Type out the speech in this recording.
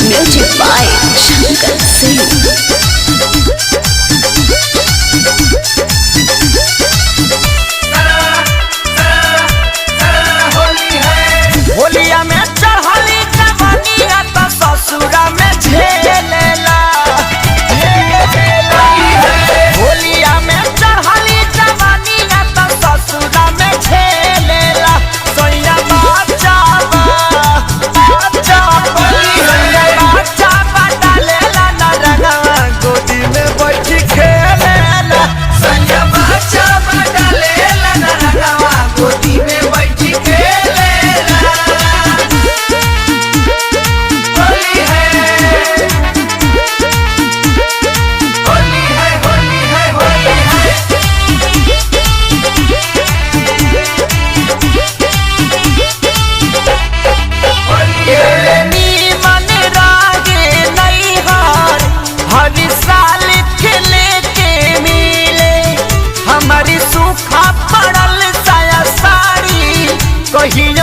Music by Shankar Singh. होलिया में चढ़ली जवानिया तो ससुरा में झेलेला। होलिया में चढ़ली जवानिया तो ससुरा में झेलेला। सोया बाचाबा डालेला ना रंगवा गोदी में बैठ खेलेला। सोया बाचाबा डालेला ना रंगवा गोदी में बैठ खेलेला। होली है होली है होली है होली है। नीमन रागे नैहर हर साल खेले के मिले। हमारी सूखा पड़ल साया साड़ी कहिया